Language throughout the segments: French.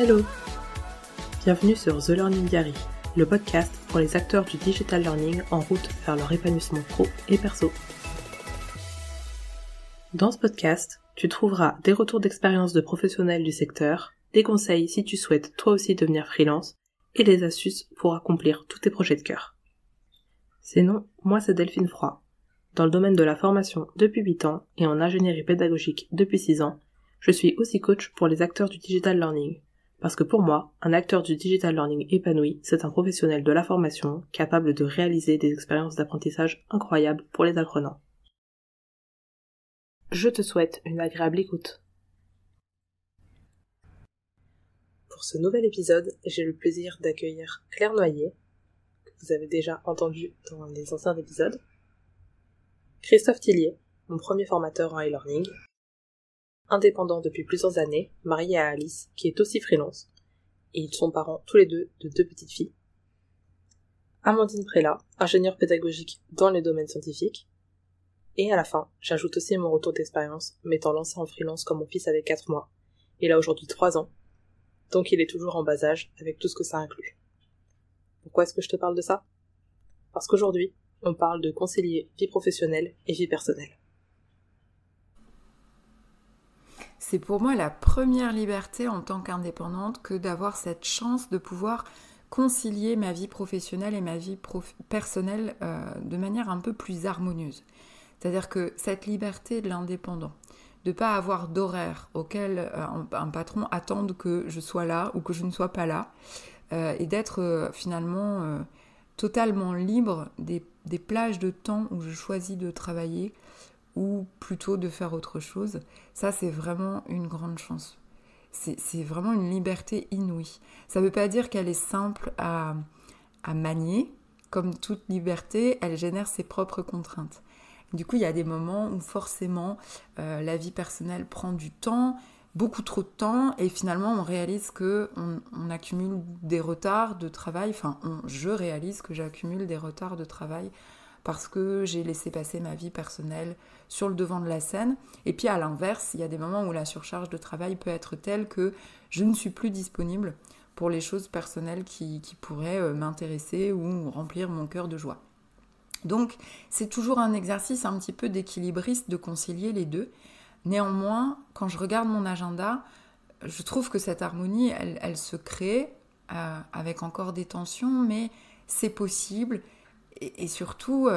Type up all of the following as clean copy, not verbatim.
Hello! Bienvenue sur The Learning Diary, le podcast pour les acteurs du digital learning en route vers leur épanouissement pro et perso. Dans ce podcast, tu trouveras des retours d'expérience de professionnels du secteur, des conseils si tu souhaites toi aussi devenir freelance, et des astuces pour accomplir tous tes projets de cœur. Sinon, moi c'est Delphine Froid. Dans le domaine de la formation depuis 8 ans et en ingénierie pédagogique depuis 6 ans, je suis aussi coach pour les acteurs du digital learning. Parce que pour moi, un acteur du digital learning épanoui, c'est un professionnel de la formation capable de réaliser des expériences d'apprentissage incroyables pour les apprenants. Je te souhaite une agréable écoute. Pour ce nouvel épisode, j'ai le plaisir d'accueillir Claire Noyer, que vous avez déjà entendu dans les anciens épisodes, Christophe Tillier, mon premier formateur en e-learning, indépendant depuis plusieurs années, marié à Alice, qui est aussi freelance, et ils sont parents tous les deux de 2 petites filles. Amandine Prélat, ingénieure pédagogique dans les domaines scientifiques. Et à la fin, j'ajoute aussi mon retour d'expérience, m'étant lancée en freelance quand mon fils avait 4 mois. Il a aujourd'hui 3 ans, donc il est toujours en bas âge, avec tout ce que ça inclut. Pourquoi est-ce que je te parle de ça ? Parce qu'aujourd'hui, on parle de concilier vie professionnelle et vie personnelle. C'est pour moi la première liberté en tant qu'indépendante que d'avoir cette chance de pouvoir concilier ma vie professionnelle et ma vie personnelle de manière un peu plus harmonieuse. C'est-à-dire que cette liberté de l'indépendant, de ne pas avoir d'horaire auquel un patron attende que je sois là ou que je ne sois pas là, et d'être finalement totalement libre des plages de temps où je choisis de travailler ou plutôt de faire autre chose, ça c'est vraiment une grande chance. C'est vraiment une liberté inouïe. Ça ne veut pas dire qu'elle est simple à manier. Comme toute liberté, elle génère ses propres contraintes. Du coup, il y a des moments où forcément la vie personnelle prend du temps, beaucoup trop de temps, et finalement on réalise qu'on accumule des retards de travail, je réalise que j'accumule des retards de travail parce que j'ai laissé passer ma vie personnelle sur le devant de la scène. Et puis à l'inverse, il y a des moments où la surcharge de travail peut être telle que je ne suis plus disponible pour les choses personnelles qui pourraient m'intéresser ou remplir mon cœur de joie. Donc c'est toujours un exercice un petit peu d'équilibriste de concilier les deux. Néanmoins, quand je regarde mon agenda, je trouve que cette harmonie, elle se crée avec encore des tensions, mais c'est possible. Et surtout,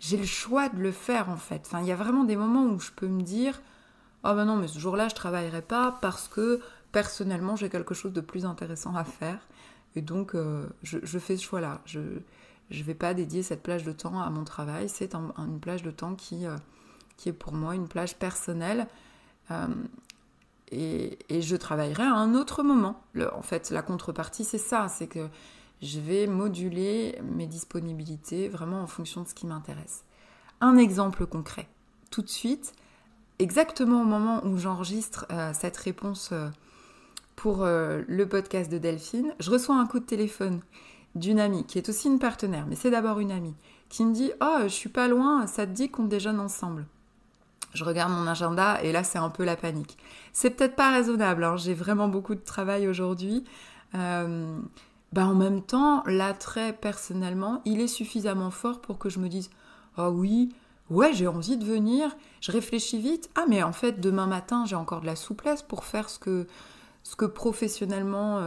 j'ai le choix de le faire en fait. Il y a vraiment des moments où je peux me dire « Ah ben non, mais ce jour-là, je ne travaillerai pas parce que personnellement, j'ai quelque chose de plus intéressant à faire. » Et donc, je fais ce choix-là. Je ne vais pas dédier cette plage de temps à mon travail. C'est une plage de temps qui est pour moi une plage personnelle. Et je travaillerai à un autre moment. En fait, la contrepartie, c'est ça. C'est que je vais moduler mes disponibilités vraiment en fonction de ce qui m'intéresse. Un exemple concret. Tout de suite, exactement au moment où j'enregistre cette réponse pour le podcast de Delphine, je reçois un coup de téléphone d'une amie qui est aussi une partenaire, mais c'est d'abord une amie, qui me dit « Oh, je suis pas loin, ça te dit qu'on déjeune ensemble ?» Je regarde mon agenda et là, c'est un peu la panique. C'est peut-être pas raisonnable, hein, j'ai vraiment beaucoup de travail aujourd'hui. En même temps, l'attrait personnellement, il est suffisamment fort pour que je me dise « Ah oui, ouais, j'ai envie de venir, je réfléchis vite. Ah mais en fait, demain matin, j'ai encore de la souplesse pour faire ce que professionnellement,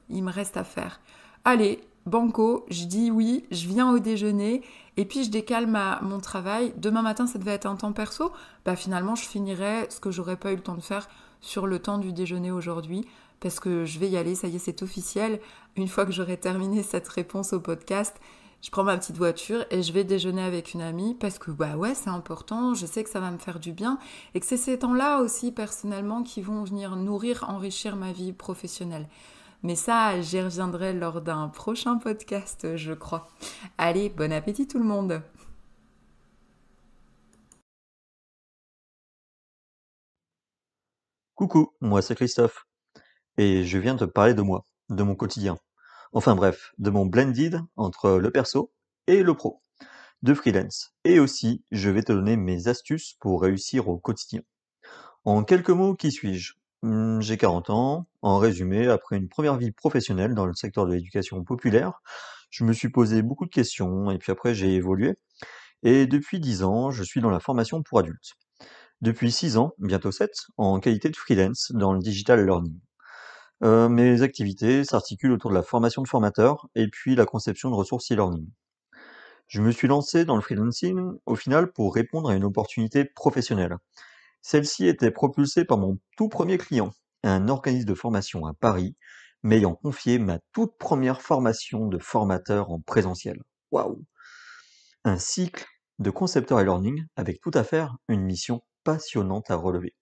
il me reste à faire. Allez, banco, je dis oui, je viens au déjeuner et puis je décale mon travail. Demain matin, ça devait être un temps perso. Finalement, je finirai ce que j'aurais pas eu le temps de faire sur le temps du déjeuner aujourd'hui. Parce que je vais y aller, ça y est, c'est officiel. Une fois que j'aurai terminé cette réponse au podcast, je prends ma petite voiture et je vais déjeuner avec une amie parce que c'est important, je sais que ça va me faire du bien et que c'est ces temps-là aussi personnellement qui vont venir nourrir, enrichir ma vie professionnelle. Mais ça, j'y reviendrai lors d'un prochain podcast, je crois. Allez, bon appétit tout le monde! Coucou, moi c'est Christophe, et je viens te parler de moi, de mon quotidien. Enfin bref, de mon blended entre le perso et le pro, de freelance. Et aussi, je vais te donner mes astuces pour réussir au quotidien. En quelques mots, qui suis-je ? J'ai 40 ans. En résumé, après une première vie professionnelle dans le secteur de l'éducation populaire, je me suis posé beaucoup de questions et puis après j'ai évolué. Et depuis 10 ans, je suis dans la formation pour adultes. Depuis 6 ans, bientôt 7, en qualité de freelance dans le digital learning. Mes activités s'articulent autour de la formation de formateurs et puis la conception de ressources e-learning. Je me suis lancé dans le freelancing au final pour répondre à une opportunité professionnelle. Celle-ci était propulsée par mon tout premier client, un organisme de formation à Paris, m'ayant confié ma toute première formation de formateur en présentiel. Waouh! Un cycle de concepteur e-learning avec tout à faire une mission passionnante à relever.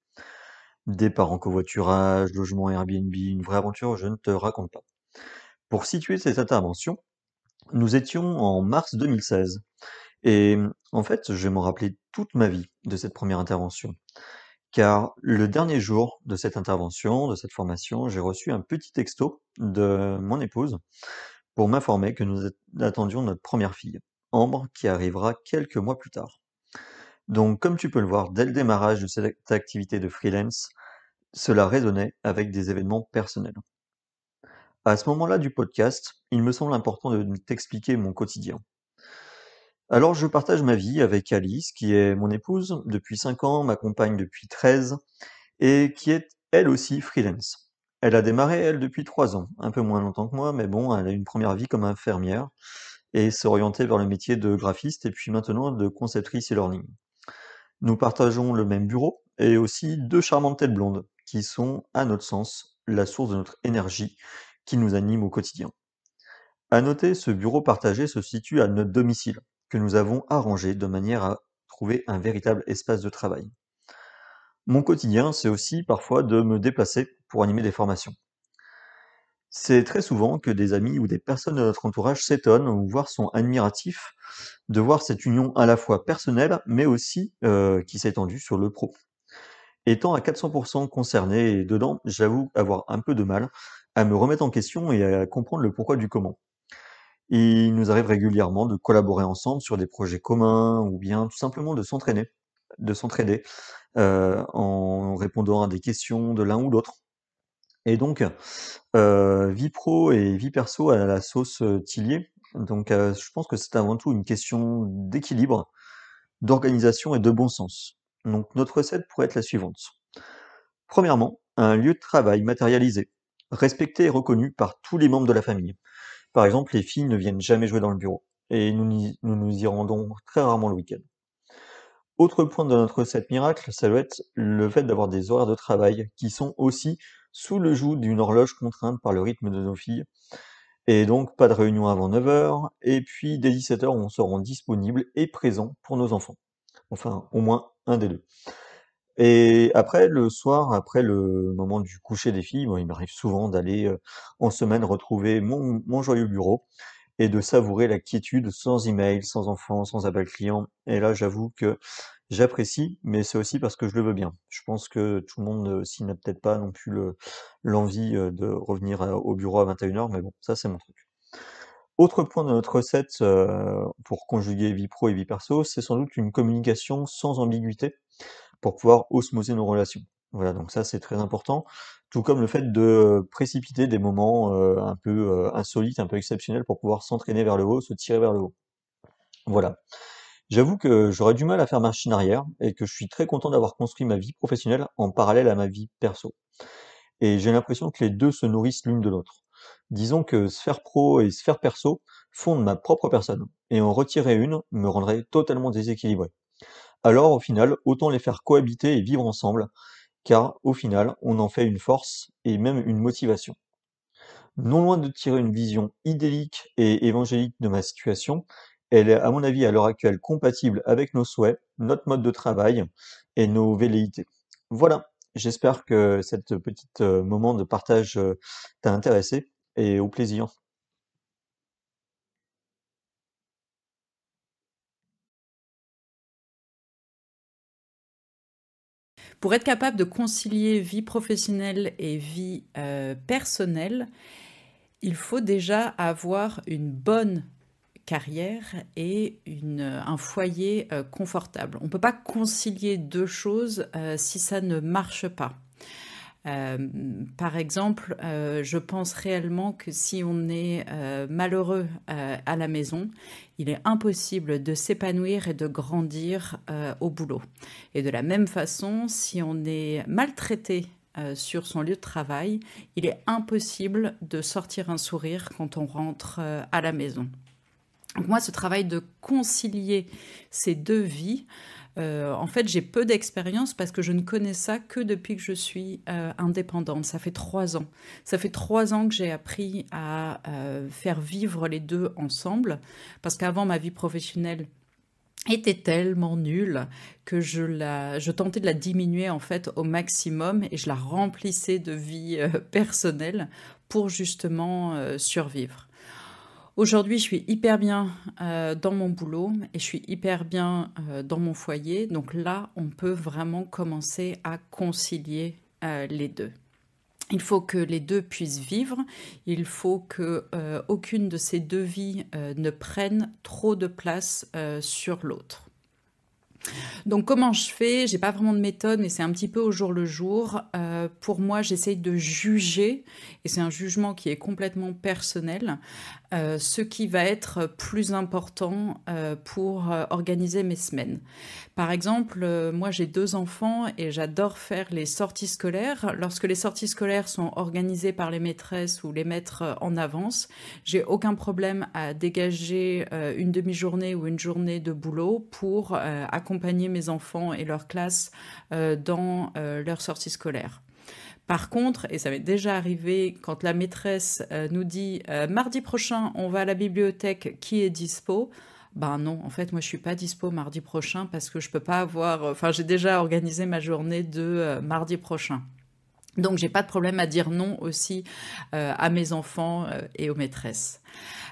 Départ en covoiturage, logement Airbnb, une vraie aventure, je ne te raconte pas. Pour situer cette intervention, nous étions en mars 2016. Et en fait, je vais m'en rappeler toute ma vie de cette première intervention. Car le dernier jour de cette intervention, de cette formation, j'ai reçu un petit texto de mon épouse pour m'informer que nous attendions notre première fille, Ambre, qui arrivera quelques mois plus tard. Donc, comme tu peux le voir, dès le démarrage de cette activité de freelance, cela résonnait avec des événements personnels. À ce moment-là du podcast, il me semble important de t'expliquer mon quotidien. Alors, je partage ma vie avec Alice, qui est mon épouse depuis 5 ans, ma compagne depuis 13, et qui est elle aussi freelance. Elle a démarré, elle, depuis 3 ans, un peu moins longtemps que moi, mais bon, elle a une première vie comme infirmière et s'est orientée vers le métier de graphiste et puis maintenant de conceptrice e-learning. Nous partageons le même bureau et aussi 2 charmantes têtes blondes qui sont, à notre sens, la source de notre énergie qui nous anime au quotidien. À noter, ce bureau partagé se situe à notre domicile, que nous avons arrangé de manière à trouver un véritable espace de travail. Mon quotidien, c'est aussi parfois de me déplacer pour animer des formations. C'est très souvent que des amis ou des personnes de notre entourage s'étonnent ou voire sont admiratifs de voir cette union à la fois personnelle, mais aussi qui s'est étendue sur le pro. Étant à 400% concerné dedans, j'avoue avoir un peu de mal à me remettre en question et à comprendre le pourquoi du comment. Il nous arrive régulièrement de collaborer ensemble sur des projets communs ou bien tout simplement de s'entraider en répondant à des questions de l'un ou l'autre. Et donc, vie pro et vie perso à la sauce Tillier. Donc, je pense que c'est avant tout une question d'équilibre, d'organisation et de bon sens. Donc, notre recette pourrait être la suivante. Premièrement, un lieu de travail matérialisé, respecté et reconnu par tous les membres de la famille. Par exemple, les filles ne viennent jamais jouer dans le bureau, et nous y rendons très rarement le week-end. Autre point de notre recette miracle, ça doit être le fait d'avoir des horaires de travail qui sont aussi sous le joug d'une horloge contrainte par le rythme de nos filles. Et donc, pas de réunion avant 9 heures, et puis dès 17 heures, on se rend disponible et présent pour nos enfants. Enfin, au moins un des deux. Et après, le soir, après le moment du coucher des filles, bon, il m'arrive souvent d'aller en semaine retrouver mon joyeux bureau et de savourer la quiétude sans email, sans enfants, sans appel client. Et là, j'avoue que j'apprécie, mais c'est aussi parce que je le veux bien. Je pense que tout le monde s'y n'a peut-être pas non plus l'envie de revenir au bureau à 21 heures, mais bon, ça c'est mon truc. Autre point de notre recette pour conjuguer vie pro et vie perso, c'est sans doute une communication sans ambiguïté pour pouvoir osmoser nos relations. Voilà, donc ça c'est très important, tout comme le fait de précipiter des moments un peu insolites, un peu exceptionnels pour pouvoir s'entraîner vers le haut, se tirer vers le haut. Voilà. J'avoue que j'aurais du mal à faire machine arrière et que je suis très content d'avoir construit ma vie professionnelle en parallèle à ma vie perso. Et j'ai l'impression que les deux se nourrissent l'une de l'autre. Disons que sphère pro et sphère perso fondent ma propre personne, et en retirer une me rendrait totalement déséquilibré. Alors au final, autant les faire cohabiter et vivre ensemble, car au final, on en fait une force et même une motivation. Non loin de tirer une vision idyllique et évangélique de ma situation, elle est à mon avis à l'heure actuelle compatible avec nos souhaits, notre mode de travail et nos velléités. Voilà, j'espère que cette petite moment de partage t'a intéressé et au plaisir. Pour être capable de concilier vie professionnelle et vie personnelle, il faut déjà avoir une bonne carrière et un foyer confortable. On ne peut pas concilier deux choses si ça ne marche pas. Par exemple, je pense réellement que si on est malheureux à la maison, il est impossible de s'épanouir et de grandir au boulot. Et de la même façon, si on est maltraité sur son lieu de travail, il est impossible de sortir un sourire quand on rentre à la maison. Donc moi, ce travail de concilier ces deux vies, en fait, j'ai peu d'expérience parce que je ne connais ça que depuis que je suis indépendante. Ça fait 3 ans. Ça fait 3 ans que j'ai appris à faire vivre les deux ensemble, parce qu'avant, ma vie professionnelle était tellement nulle que je tentais de la diminuer en fait au maximum et je la remplissais de vie personnelle pour justement survivre. Aujourd'hui, je suis hyper bien dans mon boulot et je suis hyper bien dans mon foyer. Donc là, on peut vraiment commencer à concilier les deux. Il faut que les deux puissent vivre. Il faut que aucune de ces deux vies ne prenne trop de place sur l'autre. Donc comment je fais? J'ai pas vraiment de méthode, mais c'est un petit peu au jour le jour. Pour moi, j'essaye de juger, et c'est un jugement qui est complètement personnel, ce qui va être plus important pour organiser mes semaines. Par exemple, moi j'ai 2 enfants et j'adore faire les sorties scolaires. Lorsque les sorties scolaires sont organisées par les maîtresses ou les maîtres en avance, j'ai aucun problème à dégager une demi-journée ou une journée de boulot pour accompagner mes enfants et leur classe dans leur sortie scolaire. Par contre, et ça m'est déjà arrivé, quand la maîtresse nous dit mardi prochain, on va à la bibliothèque, qui est dispo? Ben non, en fait, moi, je suis pas dispo mardi prochain parce que je peux pas avoir... Enfin, j'ai déjà organisé ma journée de mardi prochain. Donc, j'ai pas de problème à dire non aussi à mes enfants et aux maîtresses.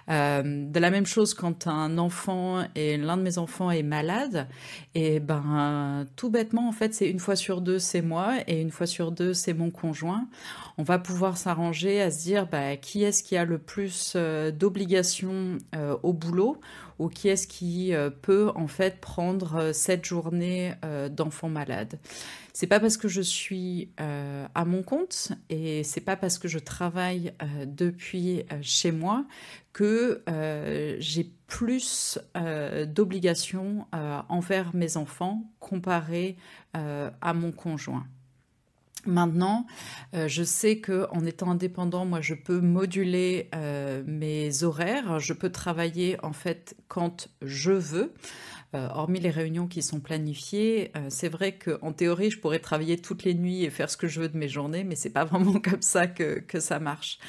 De la même chose quand un enfant et l'un de mes enfants est malade, et ben tout bêtement en fait c'est une fois sur 2 c'est moi et une fois sur 2 c'est mon conjoint. On va pouvoir s'arranger à se dire qui est-ce qui a le plus d'obligations au boulot ou qui est-ce qui peut en fait prendre cette journée d'enfant malade. C'est pas parce que je suis à mon compte et c'est pas parce que je travaille depuis chez moi que j'ai plus d'obligations envers mes enfants comparé à mon conjoint. Maintenant, je sais qu'en étant indépendant, moi, je peux moduler mes horaires. Je peux travailler en fait quand je veux. Hormis les réunions qui sont planifiées, c'est vrai qu'en théorie, je pourrais travailler toutes les nuits et faire ce que je veux de mes journées, mais c'est pas vraiment comme ça que ça marche.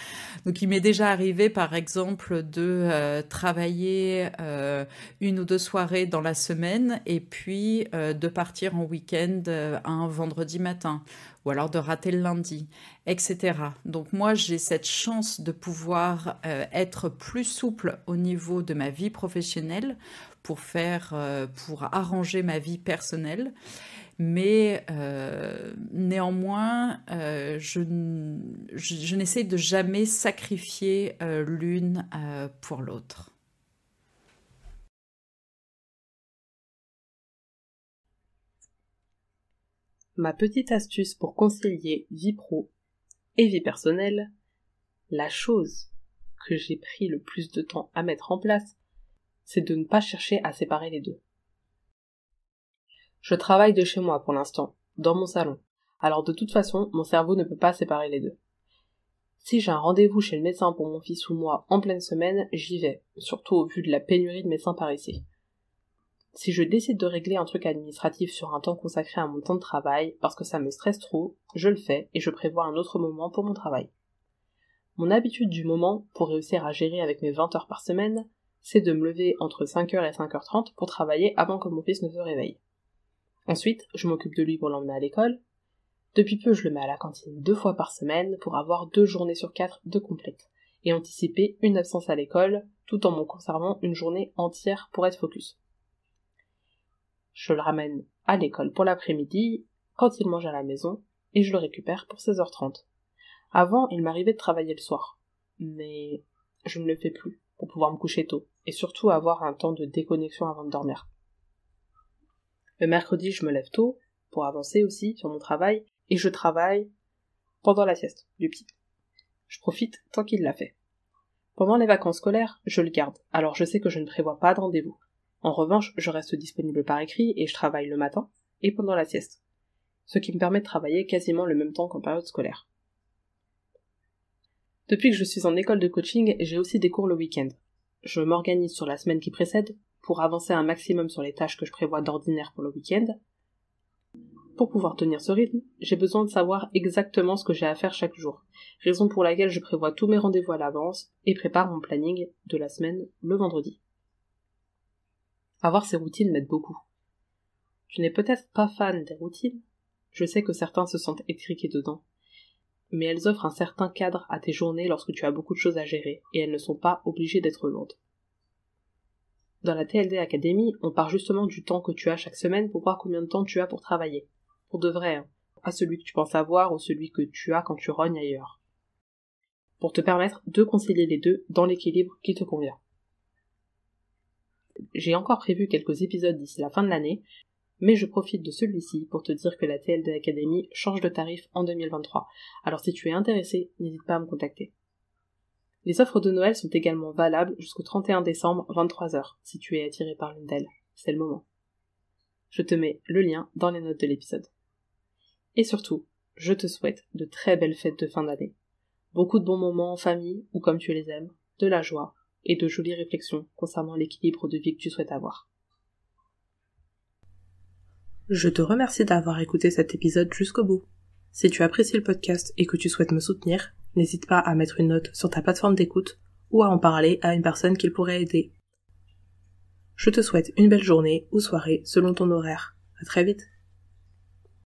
Donc, il m'est déjà arrivé, par exemple, de travailler 1 ou 2 soirées dans la semaine et puis de partir en week-end un vendredi matin ou alors de rater le lundi, etc. Donc moi, j'ai cette chance de pouvoir être plus souple au niveau de ma vie professionnelle pour arranger ma vie personnelle. Mais néanmoins, je n'essaie de jamais sacrifier l'une pour l'autre. Ma petite astuce pour concilier vie pro et vie personnelle, la chose que j'ai pris le plus de temps à mettre en place, c'est de ne pas chercher à séparer les deux. Je travaille de chez moi pour l'instant, dans mon salon, alors de toute façon, mon cerveau ne peut pas séparer les deux. Si j'ai un rendez-vous chez le médecin pour mon fils ou moi en pleine semaine, j'y vais, surtout au vu de la pénurie de médecins par ici. Si je décide de régler un truc administratif sur un temps consacré à mon temps de travail, parce que ça me stresse trop, je le fais et je prévois un autre moment pour mon travail. Mon habitude du moment, pour réussir à gérer avec mes 20 heures par semaine, c'est de me lever entre 5h et 5h30 pour travailler avant que mon fils ne se réveille. Ensuite, je m'occupe de lui pour l'emmener à l'école. Depuis peu, je le mets à la cantine 2 fois par semaine pour avoir 2 journées sur 4 de complète, et anticiper une absence à l'école, tout en me conservant une journée entière pour être focus. Je le ramène à l'école pour l'après-midi, quand il mange à la maison, et je le récupère pour 16h30. Avant, il m'arrivait de travailler le soir, mais je ne le fais plus, pour pouvoir me coucher tôt, et surtout avoir un temps de déconnexion avant de dormir. Le mercredi, je me lève tôt, pour avancer aussi sur mon travail, et je travaille pendant la sieste du petit. Je profite tant qu'il l'a fait. Pendant les vacances scolaires, je le garde, alors je sais que je ne prévois pas de rendez-vous. En revanche, je reste disponible par écrit et je travaille le matin et pendant la sieste, ce qui me permet de travailler quasiment le même temps qu'en période scolaire. Depuis que je suis en école de coaching, j'ai aussi des cours le week-end. Je m'organise sur la semaine qui précède pour avancer un maximum sur les tâches que je prévois d'ordinaire pour le week-end. Pour pouvoir tenir ce rythme, j'ai besoin de savoir exactement ce que j'ai à faire chaque jour, raison pour laquelle je prévois tous mes rendez-vous à l'avance et prépare mon planning de la semaine le vendredi. Avoir ces routines m'aide beaucoup. Tu n'es peut-être pas fan des routines, je sais que certains se sentent étriqués dedans, mais elles offrent un certain cadre à tes journées lorsque tu as beaucoup de choses à gérer et elles ne sont pas obligées d'être lourdes. Dans la TLD Academy, on part justement du temps que tu as chaque semaine pour voir combien de temps tu as pour travailler. Pour de vrai, hein. Pas celui que tu penses avoir ou celui que tu as quand tu rognes ailleurs. Pour te permettre de concilier les deux dans l'équilibre qui te convient. J'ai encore prévu quelques épisodes d'ici la fin de l'année, mais je profite de celui-ci pour te dire que la TLD Academy change de tarif en 2023. Alors si tu es intéressé, n'hésite pas à me contacter. Les offres de Noël sont également valables jusqu'au 31 décembre 23h, si tu es attiré par l'une d'elles. C'est le moment. Je te mets le lien dans les notes de l'épisode. Et surtout, je te souhaite de très belles fêtes de fin d'année. Beaucoup de bons moments en famille, ou comme tu les aimes, de la joie, et de jolies réflexions concernant l'équilibre de vie que tu souhaites avoir. Je te remercie d'avoir écouté cet épisode jusqu'au bout. Si tu apprécies le podcast et que tu souhaites me soutenir, n'hésite pas à mettre une note sur ta plateforme d'écoute ou à en parler à une personne qui pourrait aider. Je te souhaite une belle journée ou soirée selon ton horaire. À très vite.